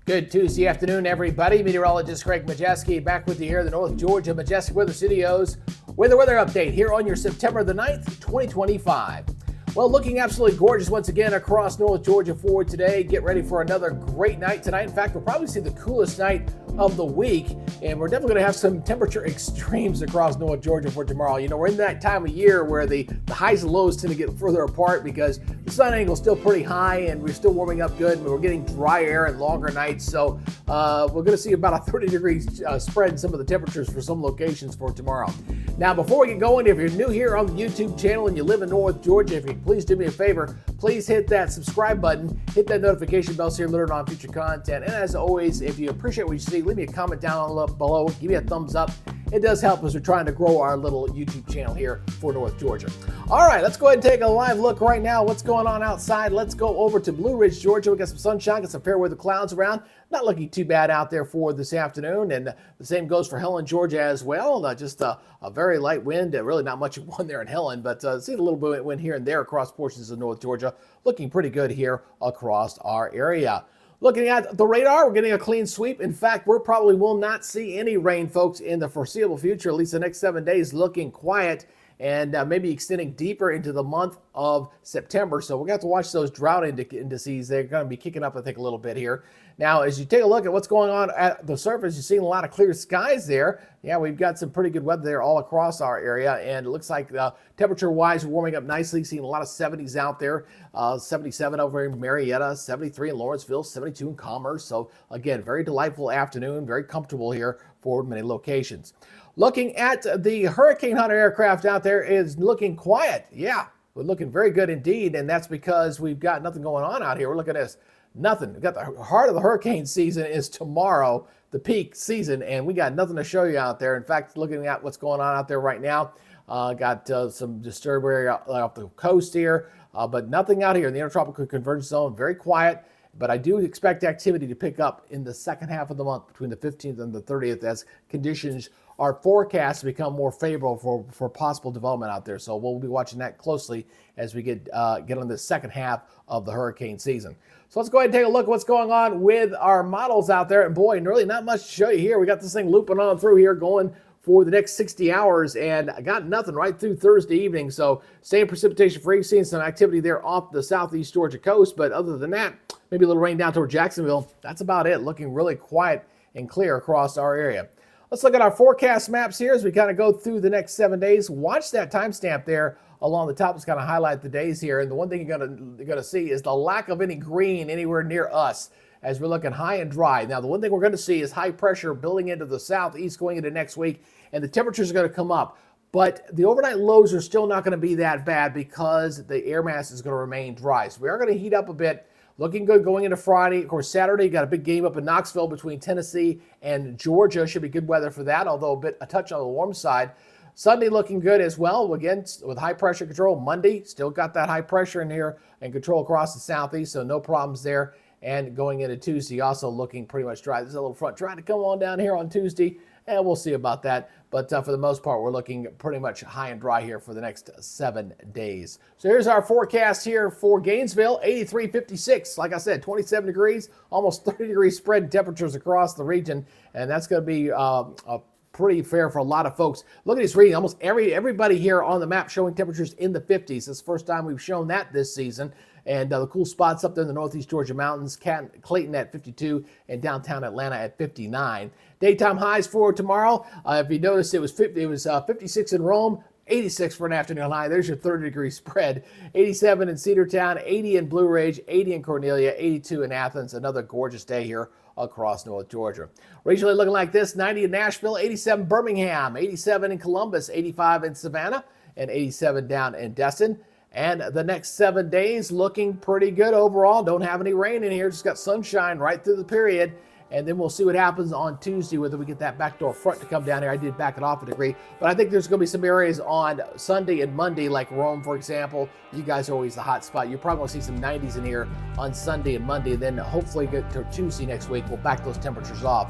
Good Tuesday afternoon, everybody. Meteorologist Greg Majestic back with you here in the North Georgia Majestic Weather Studios with a weather update here on your September the 9th, 2025. Well, looking absolutely gorgeous once again across North Georgia for today. Get ready for another great night tonight. In fact, we'll probably see the coolest night of the week, and we're definitely going to have some temperature extremes across North Georgia for tomorrow. You know, we're in that time of year where the highs and lows tend to get further apart because the sun angle is still pretty high and we're still warming up good, but we're getting dry air and longer nights. So we're going to see about a 30-degree spread in some of the temperatures for some locations for tomorrow. Now, before we get going, if you're new here on the YouTube channel and you live in North Georgia, if you please do me a favor, please hit that subscribe button, hit that notification bell so you're alerted on future content. And as always, if you appreciate what you see, leave me a comment down below, give me a thumbs up. It does help as we're trying to grow our little YouTube channel here for North Georgia. All right, let's go ahead and take a live look right now. What's going on outside? Let's go over to Blue Ridge, Georgia. We got some sunshine, got some fair weather clouds around. Not looking too bad out there for this afternoon. And the same goes for Helen, Georgia as well. Just a very light wind, really not much of one there in Helen, but see a little bit of wind here and there across portions of North Georgia. Looking pretty good here across our area. Looking at the radar, we're getting a clean sweep. In fact, we probably will not see any rain, folks, in the foreseeable future, at least the next 7 days, looking quiet and maybe extending deeper into the month of September. So we're going to have to watch those drought indices. They're going to be kicking up, I think, a little bit here. Now, as you take a look at what's going on at the surface, you're seeing a lot of clear skies there. Yeah, we've got some pretty good weather there all across our area, and it looks like temperature-wise, we're warming up nicely, seeing a lot of 70s out there, 77 over in Marietta, 73 in Lawrenceville, 72 in Commerce. So, again, very delightful afternoon, very comfortable here for many locations. Looking at the Hurricane Hunter aircraft out there is looking quiet. Yeah, we're looking very good indeed, and that's because we've got nothing going on out here. We're looking at this. Nothing. We've got the heart of the hurricane season is tomorrow, the peak season, and we got nothing to show you out there. In fact, looking at what's going on out there right now, got some disturbed area off the coast here, but nothing out here in the intertropical convergence zone. Very quiet, but I do expect activity to pick up in the second half of the month between the 15th and the 30th as conditions are forecast to become more favorable for possible development out there. So we'll be watching that closely as we get on the second half of the hurricane season. So let's go ahead and take a look at what's going on with our models out there. And boy, really not much to show you here. We got this thing looping on through here going for the next 60 hours, and I got nothing right through Thursday evening. So staying precipitation free, seeing some activity there off the southeast Georgia coast. But other than that, maybe a little rain down toward Jacksonville. That's about it. Looking really quiet and clear across our area. Let's look at our forecast maps here as we kind of go through the next 7 days. Watch that timestamp there along the top. It's kind of highlight the days here. And the one thing you're going to see is the lack of any green anywhere near us as we're looking high and dry. Now, the one thing we're going to see is high pressure building into the southeast going into next week, and the temperatures are going to come up. But the overnight lows are still not going to be that bad because the air mass is going to remain dry. So we are going to heat up a bit. Looking good going into Friday. Of course, Saturday, got a big game up in Knoxville between Tennessee and Georgia. Should be good weather for that, although a touch on the warm side. Sunday looking good as well, again, with high pressure control. Monday, still got that high pressure in here and control across the southeast, so no problems there. And going into Tuesday, also looking pretty much dry. There's a little front trying to come on down here on Tuesday, and we'll see about that. But for the most part, we're looking pretty much high and dry here for the next 7 days. So here's our forecast here for Gainesville, 83.56. Like I said, 27 degrees, almost 30-degree spread in temperatures across the region, and that's going to be pretty fair for a lot of folks. Look at this reading. Almost everybody here on the map showing temperatures in the 50s. It's the first time we've shown that this season. And the cool spots up there in the northeast Georgia mountains, Clayton at 52 and downtown Atlanta at 59. Daytime highs for tomorrow. If you notice, it was 56 in Rome, 86 for an afternoon high. There's your 30-degree spread. 87 in Cedartown, 80 in Blue Ridge, 80 in Cornelia, 82 in Athens. Another gorgeous day here across North Georgia. Regionally looking like this: 90 in Nashville, 87 Birmingham, 87 in Columbus, 85 in Savannah, and 87 down in Destin. And the next 7 days looking pretty good overall. Don't have any rain in here. Just got sunshine right through the period. And then we'll see what happens on Tuesday, whether we get that backdoor front to come down here. I did back it off a degree. But I think there's going to be some areas on Sunday and Monday, like Rome, for example. You guys are always the hot spot. You're probably going to see some 90s in here on Sunday and Monday. And then hopefully get to Tuesday next week, we'll back those temperatures off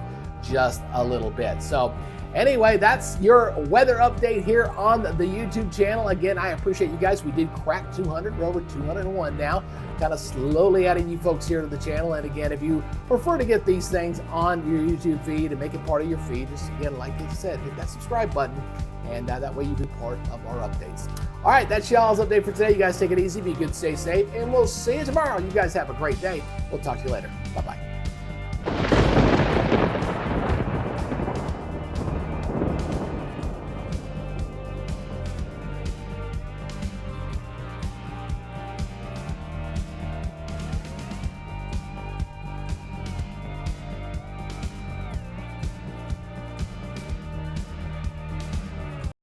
just a little bit. So anyway, that's your weather update here on the YouTube channel. Again, I appreciate you guys. We did crack 200. We're over 201 now. Kind of slowly adding you folks here to the channel. And again, if you prefer to get these things on your YouTube feed and make it part of your feed, just again, like I said, hit that subscribe button. And that way you be part of our updates. All right, that's y'all's update for today. You guys take it easy, be good, stay safe, and we'll see you tomorrow. You guys have a great day. We'll talk to you later. Bye-bye.